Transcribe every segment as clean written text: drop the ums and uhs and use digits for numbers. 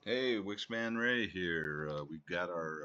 Hey, Wixman Ray here. We've got our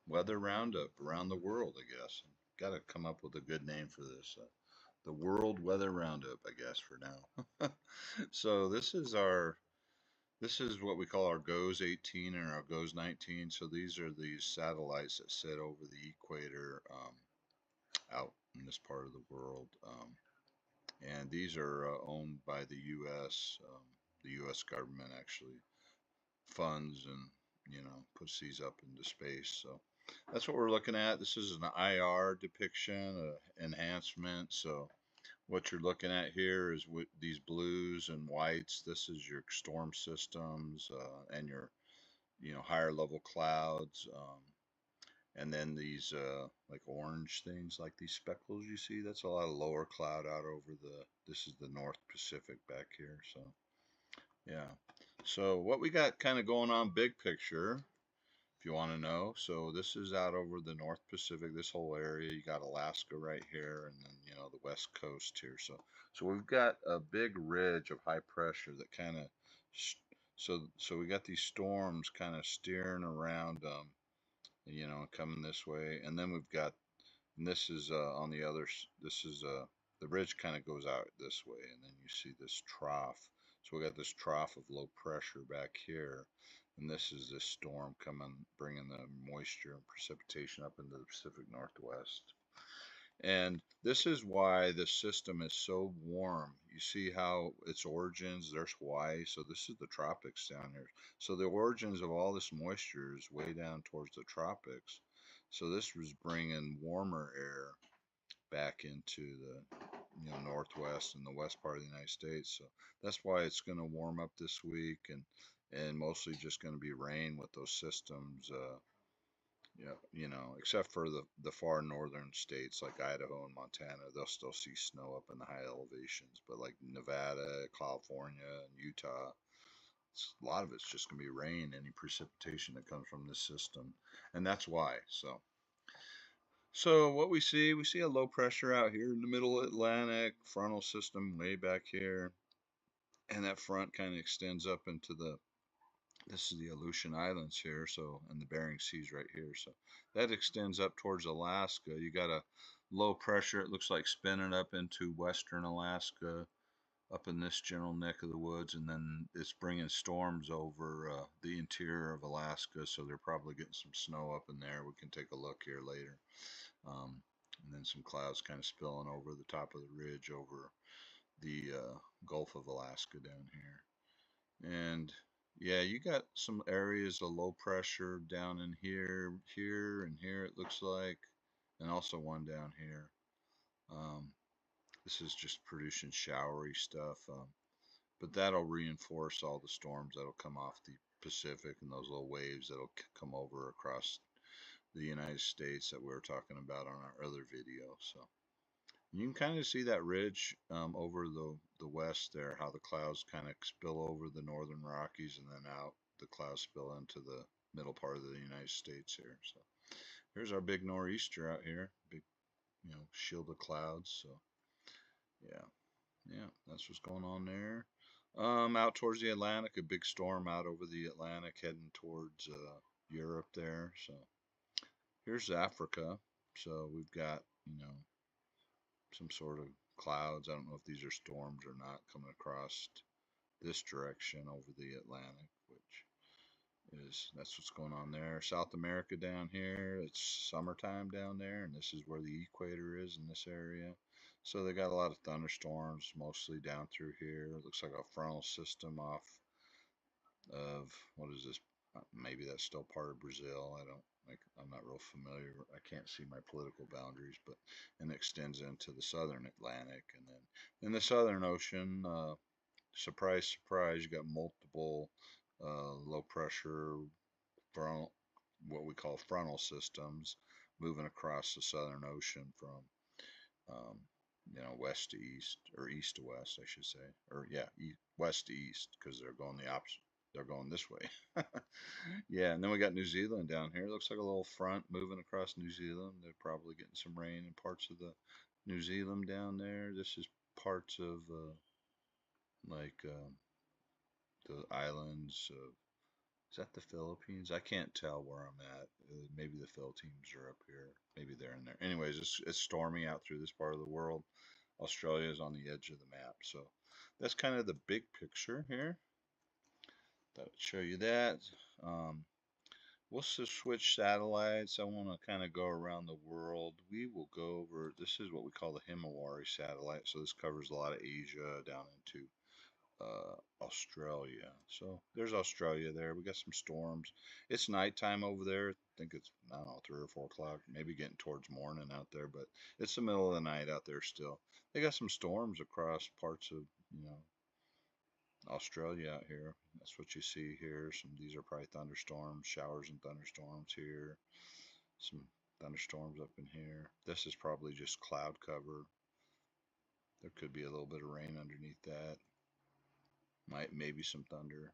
weather roundup around the world, I guess. Got to come up with a good name for this. The World Weather Roundup, I guess, for now. So this is what we call our GOES 18 and our GOES 19. So these are these satellites that sit over the equator out in this part of the world. And these are owned by the U.S. The U.S. government actually funds and puts these up into space. So that's what we're looking at. This is an IR depiction, enhancement. So what you're looking at here is with these blues and whites. This is your storm systems and your higher level clouds. And then these like orange things, like these speckles you see. That's a lot of lower cloud out over the. This is the North Pacific back here. So yeah. So what we got kind of going on big picture, if you want to know. So this is out over the North Pacific, this whole area. You got Alaska right here, and then the West Coast here. So we've got a big ridge of high pressure that kind of, so we got these storms kind of steering around, coming this way, and then we've got, and this is on the other, this is the ridge kind of goes out this way, and then you see this trough. So we got this trough of low pressure back here, and this is this storm coming, bringing the moisture and precipitation up into the Pacific Northwest. And this is why the system is so warm. You see how its origins, there's Hawaii, so this is the tropics down here. So the origins of all this moisture is way down towards the tropics. So this was bringing warmer air back into the northwest and the west part of the United States. So that's why it's going to warm up this week, and mostly just going to be rain with those systems. Yeah, except for the far northern states like Idaho and Montana, they'll still see snow up in the high elevations. But like Nevada, California, and Utah, a lot of it's just going to be rain, any precipitation that comes from this system, and that's why. So what we see a low pressure out here in the middle Atlantic, frontal system way back here, and that front kind of extends up into this is the Aleutian Islands here, so, and the Bering Sea's right here. So that extends up towards Alaska. You got a low pressure, it looks like spinning up into western Alaska, up in this general neck of the woods, and then it's bringing storms over the interior of Alaska, so they're probably getting some snow up in there. We can take a look here later. Um, and then some clouds kind of spilling over the top of the ridge over the Gulf of Alaska down here. And yeah, you got some areas of low pressure down in here, and here it looks like, and also one down here. Um, this is just producing showery stuff, but that'll reinforce all the storms that'll come off the Pacific and those little waves that'll come over across the United States that we were talking about on our other video. So you can kind of see that ridge over the west there, how the clouds kind of spill over the northern Rockies and then out. The clouds spill into the middle part of the United States here. So here's our big nor'easter out here, big shield of clouds. So yeah, yeah, that's what's going on there. Out towards the Atlantic, a big storm out over the Atlantic heading towards Europe there. So here's Africa. So we've got some sort of clouds. I don't know if these are storms or not coming across this direction over the Atlantic, which is that's what's going on there. South America down here, it's summertime down there, and this is where the equator is in this area. So they got a lot of thunderstorms mostly down through here. It looks like a frontal system off of what is this? Maybe that's still part of Brazil. I don't like. I'm not real familiar. I can't see my political boundaries, but and it extends into the southern Atlantic, and then in the Southern Ocean, surprise, surprise, you got multiple low pressure frontal, what we call frontal systems, moving across the Southern Ocean from um, west to east, or east to west, I should say, or yeah, west to east, because they're going the opposite. They're going this way. Yeah, and then we got New Zealand down here. It looks like a little front moving across New Zealand. They're probably getting some rain in parts of the New Zealand down there. This is parts of like the islands of Is that the Philippines? I can't tell where I'm at. Maybe the Philippines are up here. Maybe they're in there. Anyways, it's stormy out through this part of the world. Australia is on the edge of the map. So that's kind of the big picture here. That would show you that. Um, we'll switch satellites. I want to kind of go around the world. We will go over, this is what we call the Himawari satellite. So this covers a lot of Asia down into Australia. So there's Australia there. We got some storms. It's nighttime over there. I think it's, I don't know, 3 or 4 o'clock, maybe getting towards morning out there, but it's the middle of the night out there still. They got some storms across parts of, you know, Australia out here. That's what you see here. These are probably thunderstorms, showers and thunderstorms here. Some thunderstorms up in here. This is probably just cloud cover. There could be a little bit of rain underneath that. Maybe some thunder.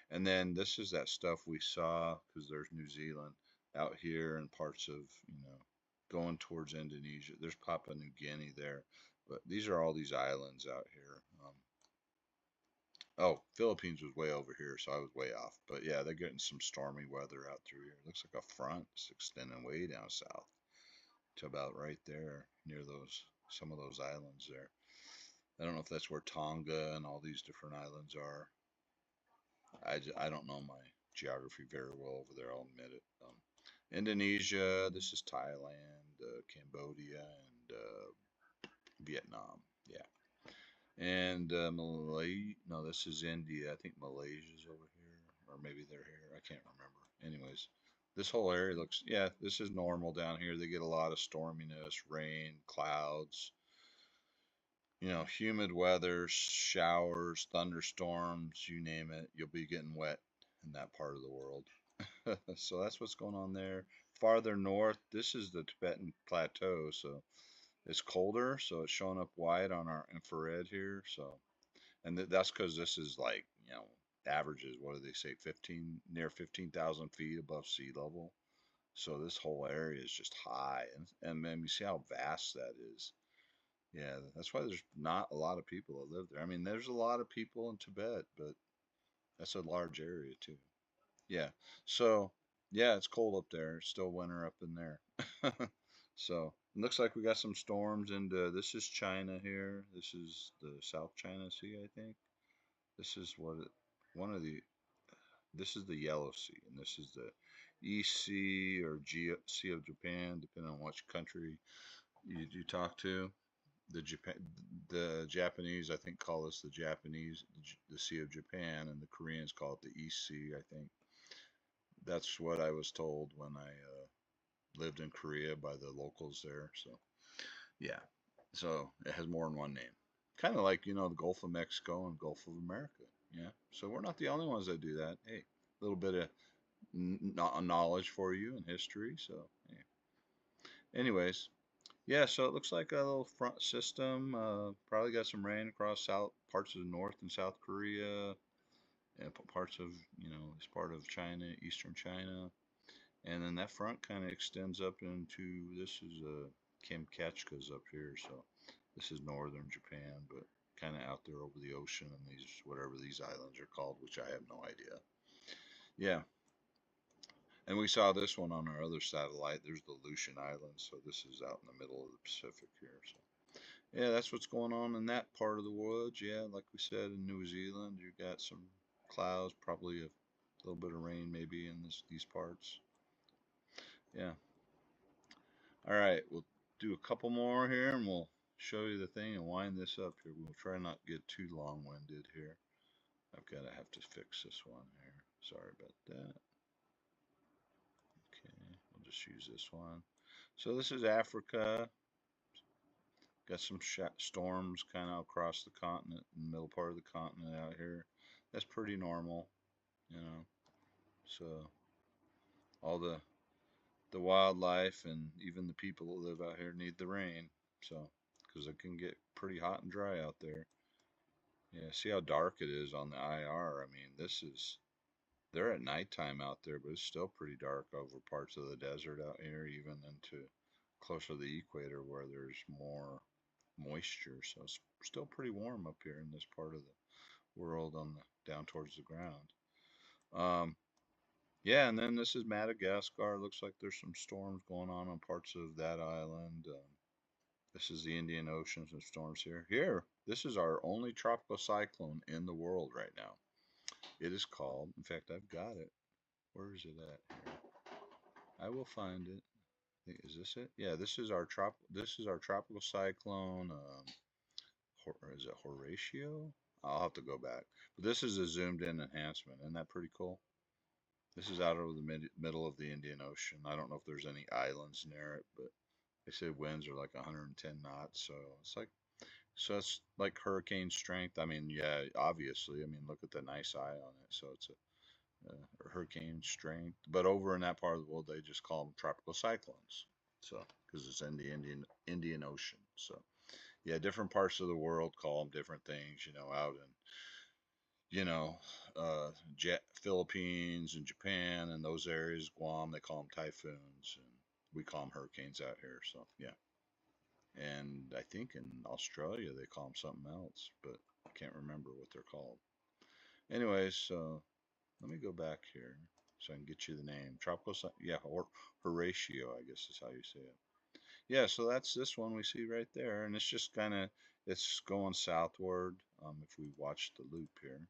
And then this is that stuff we saw because there's New Zealand out here and parts of, you know, going towards Indonesia. There's Papua New Guinea there, but these are all these islands out here. Oh, Philippines was way over here, so I was way off. But yeah, they're getting some stormy weather out through here. Looks like a front is extending way down south to about right there near those some of those islands there. I don't know if that's where Tonga and all these different islands are. I don't know my geography very well over there, I'll admit it. Indonesia, this is Thailand, Cambodia, and Vietnam. Yeah. And Malay, no, this is India. I think Malaysia's over here, or maybe they're here. I can't remember. Anyways, this whole area looks, yeah, this is normal down here. They get a lot of storminess, rain, clouds, you know, humid weather, showers, thunderstorms, you name it. You'll be getting wet in that part of the world. So that's what's going on there. Farther north, this is the Tibetan Plateau, so it's colder, so it's showing up white on our infrared here. So, and that's because this is like, you know, averages, what do they say, 15, near 15,000 feet above sea level. So this whole area is just high, and man, you see how vast that is. Yeah, that's why there's not a lot of people that live there. I mean, there's a lot of people in Tibet, but that's a large area too. Yeah. So, yeah, it's cold up there. It's still winter up in there. So, it looks like we got some storms, and this is China here. This is the South China Sea, I think. This is one of the, this is the Yellow Sea, and this is the East Sea or Sea of Japan, depending on which country you talk to. The Japanese, I think, call this the Japanese, the Sea of Japan, and the Koreans call it the East Sea, I think. That's what I was told when I lived in Korea by the locals there. So yeah, so it has more than one name. Kind of like, you know, the Gulf of Mexico and Gulf of America. Yeah, so we're not the only ones that do that. Hey, a little bit of knowledge for you and history. So hey. Anyways, yeah. So it looks like a little front system. Probably got some rain across south parts of North and South Korea and parts of, you know, this part of China, eastern China. And then that front kind of extends up into, this is Kamchatk's up here, so this is northern Japan, but kind of out there over the ocean and these, whatever these islands are called, which I have no idea. Yeah, and we saw this one on our other satellite. There's the Aleutian Islands, so this is out in the middle of the Pacific here. So yeah, that's what's going on in that part of the woods. Yeah, like we said in New Zealand, you got some clouds, probably a little bit of rain maybe in these parts. Yeah. All right, we'll do a couple more here and we'll show you the thing and wind this up here. We'll try not to get too long-winded here. I've got to have to fix this one here. Sorry about that. Okay, we'll just use this one. So this is Africa. Got some storms kind of across the continent, in the middle part of the continent out here. That's pretty normal, you know. So all the wildlife and even the people that live out here need the rain. So because it can get pretty hot and dry out there. Yeah, see how dark it is on the IR. I mean, they're at nighttime out there, but it's still pretty dark over parts of the desert out here, even into closer to the equator where there's more moisture. So it's still pretty warm up here in this part of the world on the down towards the ground. Um, yeah, and then this is Madagascar. Looks like there's some storms going on parts of that island. This is the Indian Ocean, some storms here. Here, this is our only tropical cyclone in the world right now. It is called, in fact, I've got it. Where is it at here? I will find it. Is this it? Yeah, this is our tropical cyclone. Is it Horatio? I'll have to go back. But this is a zoomed in enhancement. Isn't that pretty cool? This is out over the middle of the Indian Ocean. I don't know if there's any islands near it, but they said winds are like 110 knots. So it's like hurricane strength. I mean, yeah, obviously. I mean, look at the nice eye on it. So it's a hurricane strength. But over in that part of the world, they just call them tropical cyclones. So because it's in the Indian Ocean. So yeah, different parts of the world call them different things. Out in you know, Philippines and Japan and those areas, Guam, they call them typhoons, and we call them hurricanes out here. So yeah, and I think in Australia they call them something else, but I can't remember what they're called. Anyways, so let me go back here so I can get you the name. Yeah, or Horatio, I guess is how you say it. Yeah, so that's this one we see right there, and it's just it's going southward. If we watch the loop here,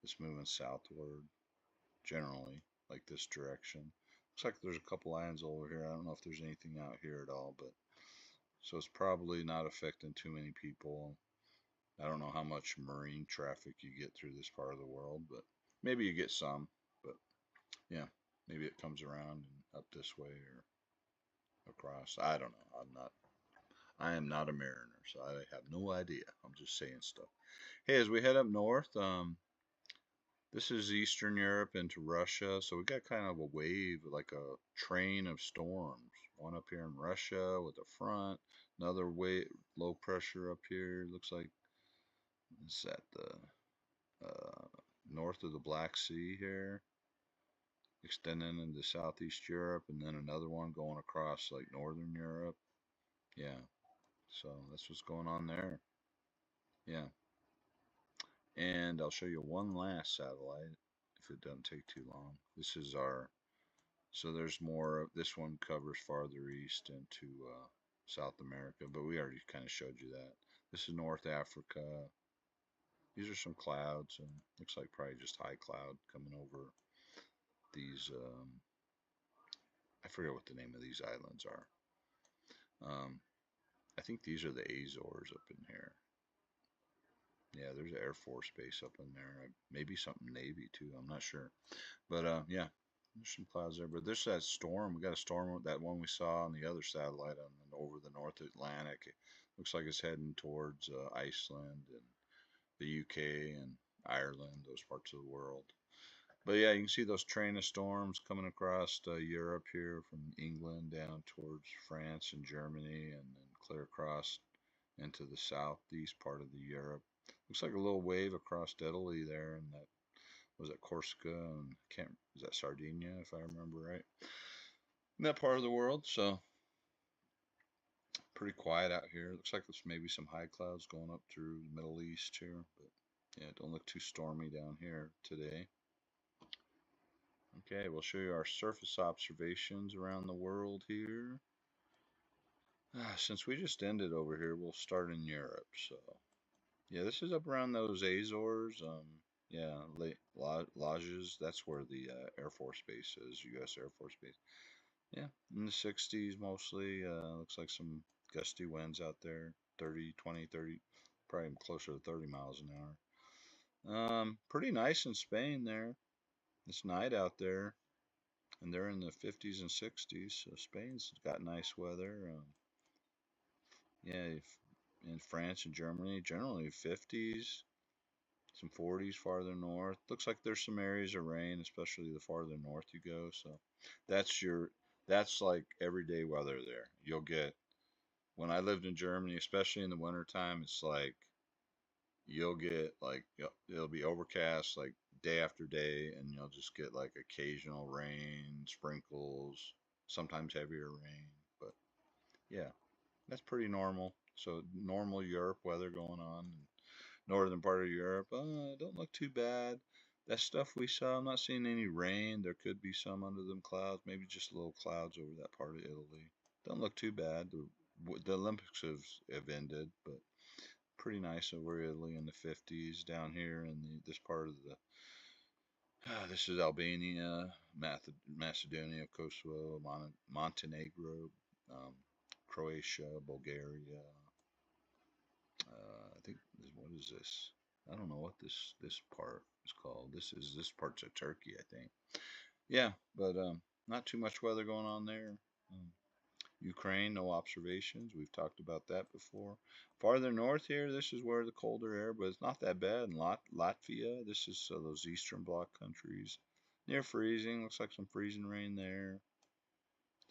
it's moving southward generally, like this direction. Looks like there's a couple islands over here. I don't know if there's anything out here at all, but so it's probably not affecting too many people. I don't know how much marine traffic you get through this part of the world, but maybe you get some. But yeah, maybe it comes around and up this way or across. I don't know. I am not a mariner, so I have no idea. I'm just saying stuff. Hey, as we head up north, this is Eastern Europe into Russia, so we got kind of a wave, like a train of storms. One up here in Russia with a front, another low pressure up here. Looks like it's at the north of the Black Sea here, extending into Southeast Europe, and then another one going across like Northern Europe. Yeah, so that's what's going on there. Yeah, and I'll show you one last satellite if it doesn't take too long. This is our So there's more. This one covers farther east into South America, but we already kind of showed you that. This is North Africa. These are some clouds, and looks like probably just high cloud coming over these. I forget what the name of these islands are. Um, I think these are the Azores up in here. Yeah, there's an Air Force base up in there. Maybe something Navy too. I'm not sure. But yeah, there's some clouds there. But there's that storm. We got a storm, that one we saw on the other satellite over the North Atlantic. It looks like it's heading towards Iceland and the UK and Ireland, those parts of the world. But yeah, you can see those train of storms coming across Europe here from England down towards France and Germany, and then clear across into the southeast part of the Europe. Looks like a little wave across Italy there, and that was it Corsica and can't is that Sardinia if I remember right, in that part of the world. So pretty quiet out here. Looks like there's maybe some high clouds going up through the Middle East here, but yeah, don't look too stormy down here today. Okay, we'll show you our surface observations around the world here. Since we just ended over here, we'll start in Europe. So yeah, this is up around those Azores. Yeah, Lajes. That's where the Air Force Base is, U.S. Air Force Base. Yeah, in the 60s mostly. Looks like some gusty winds out there, 30, 20, 30, probably closer to 30 miles an hour. Pretty nice in Spain there. It's night out there, and they're in the 50s and 60s, so Spain's got nice weather. Yeah, in France and Germany, generally 50s, some 40s farther north. Looks like there's some areas of rain, especially the farther north you go. So that's your that's like everyday weather there. You'll get when I lived in Germany, especially in the wintertime, it's like you'll get like it'll be overcast like day after day, and you'll just get like occasional rain, sprinkles, sometimes heavier rain. But yeah, that's pretty normal. So normal Europe weather going on. Northern part of Europe, don't look too bad. that stuff we saw, I'm not seeing any rain. There could be some under them clouds, maybe just little clouds over that part of Italy. Don't look too bad. The Olympics have ended, but pretty nice over Italy in the 50s. Down here in this part of the this is Albania, Macedonia, Kosovo, Montenegro, um, Croatia, Bulgaria. I think what is this? I don't know what this part is called. This part's of Turkey, I think. Yeah, but not too much weather going on there. Um, Ukraine, no observations. We've talked about that before. Farther north here, this is where the colder air, but it's not that bad. In Latvia, this is those Eastern Bloc countries. Near freezing, looks like some freezing rain there.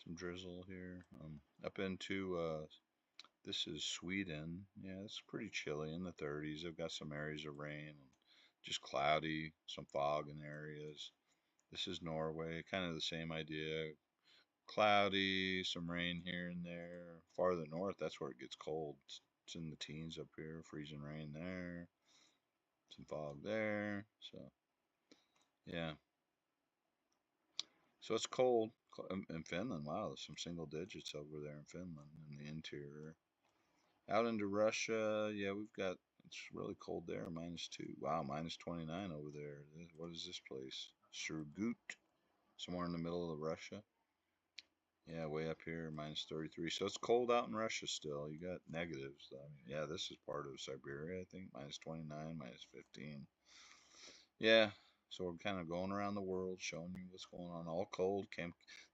Some drizzle here. Up into this is Sweden. Yeah, it's pretty chilly in the 30s. They've got some areas of rain, and just cloudy, some fog in areas. This is Norway, kind of the same idea. Cloudy, some rain here and there. Farther north, that's where it gets cold. It's in the teens up here, freezing rain there, some fog there. So, yeah. So it's cold in Finland. Wow, there's some single digits over there in Finland in the interior. Out into Russia, yeah, it's really cold there, -2. Wow, -29 over there. What is this place? Surgut, somewhere in the middle of Russia. Yeah, way up here, -33. So it's cold out in Russia still. You got negatives. I mean, yeah, this is part of Siberia, I think. -29, -15. Yeah, so we're kind of going around the world showing you what's going on. All cold.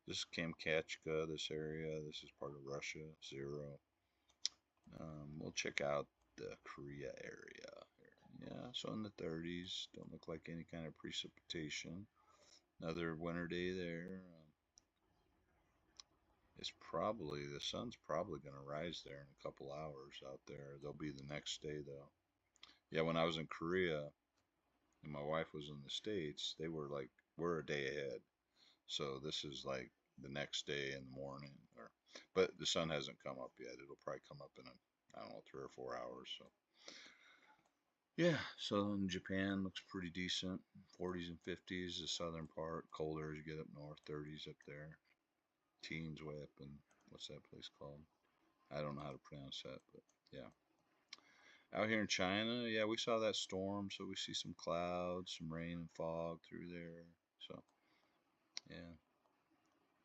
This is Kamchatka, this area. This is part of Russia, 0. We'll check out the Korea area here. Yeah, so in the 30s. Don't look like any kind of precipitation. Another winter day there. The sun's probably going to rise there in a couple hours out there. They'll be the next day though. Yeah, when I was in Korea and my wife was in the States, we're a day ahead. So this is like the next day in the morning, but the sun hasn't come up yet. It'll probably come up in I don't know, 3 or 4 hours. So yeah, so in Japan looks pretty decent. 40s and 50s, the southern part. Colder as you get up north. 30s up there. Teens way up in what's that place called? I don't know how to pronounce that, but yeah. Out here in China, yeah, we saw that storm, so we see some clouds, some rain and fog through there. So yeah,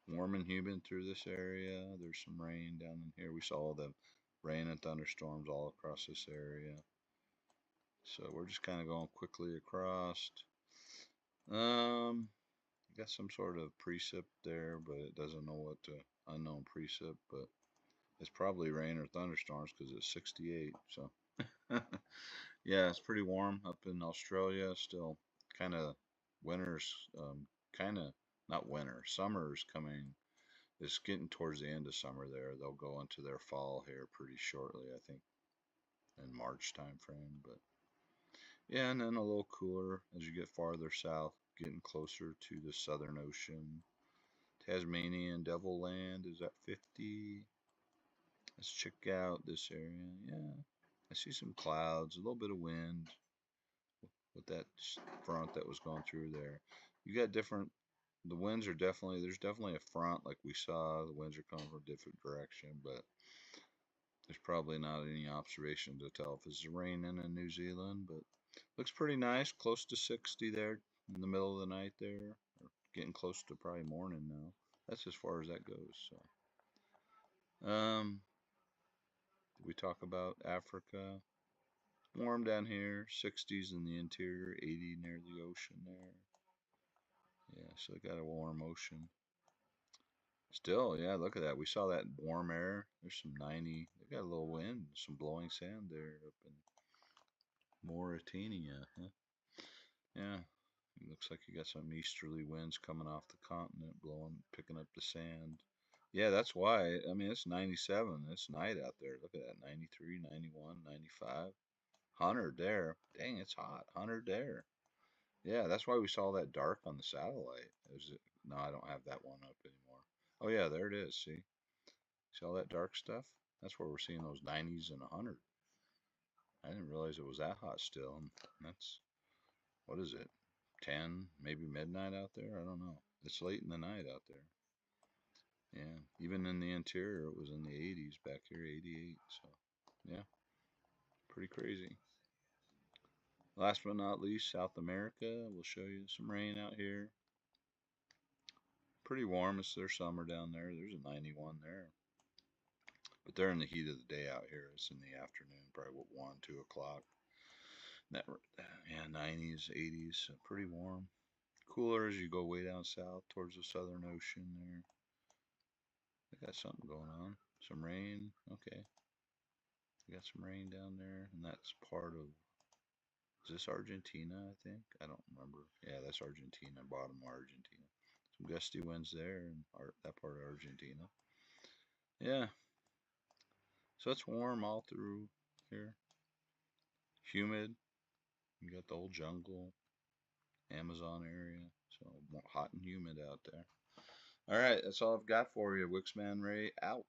warm and humid through this area. There's some rain down in here. We saw the rain and thunderstorms all across this area. So we're just kind of going quickly across. Got some sort of precip there, but it doesn't know what to unknown precip, but it's probably rain or thunderstorms because it's 68. So yeah, it's pretty warm up in Australia. Still kind of winter's kind of not winter. Summer's coming. It's getting towards the end of summer there. They'll go into their fall here pretty shortly, I think, in March time frame. But yeah, and then a little cooler as you get farther south, getting closer to the Southern Ocean. Tasmanian Devil Land is at 50. Let's check out this area. Yeah, I see some clouds, a little bit of wind with that front that was going through there. You got different, the winds are there's definitely a front like we saw. The winds are coming from a different direction, but there's probably not any observation to tell if it's raining in New Zealand, but looks pretty nice, close to 60 there in the middle of the night there, or getting close to probably morning now. That's as far as that goes. So, did we talk about Africa? Warm down here, 60s in the interior, 80 near the ocean there. Yeah, so they got a warm ocean. Still, yeah, look at that. We saw that warm air. There's some 90. They got a little wind, some blowing sand there up in Mauritania. Huh? Yeah, it looks like you got some easterly winds coming off the continent, blowing, picking up the sand. Yeah, that's why. I mean, it's 97. It's night out there. Look at that, 93, 91, 95. 100 there. Dang, it's hot. 100 there. Yeah, that's why we saw that dark on the satellite. No, I don't have that one up anymore. Oh yeah, there it is. See all that dark stuff? That's where we're seeing those 90s and 100. I didn't realize it was that hot still. And that's, what is it? 10, maybe midnight out there. I don't know. It's late in the night out there. Yeah, even in the interior, it was in the 80s back here, 88. So, yeah, pretty crazy. Last but not least, South America. We'll show you some rain out here. Pretty warm. It's their summer down there. There's a 91 there. But they're in the heat of the day out here. It's in the afternoon, probably what, 1, 2 o'clock. That, yeah, 90s, 80s, so pretty warm. Cooler as you go way down south towards the Southern Ocean there. They got something going on. Some rain. Okay. We got some rain down there, and that's part of. Is this Argentina? I think I don't remember. Yeah, that's Argentina. Bottom of Argentina. Some gusty winds there, and that part of Argentina. Yeah. So it's warm all through here. Humid. You got the old jungle, Amazon area. So hot and humid out there. All right, that's all I've got for you. Wixman Ray out.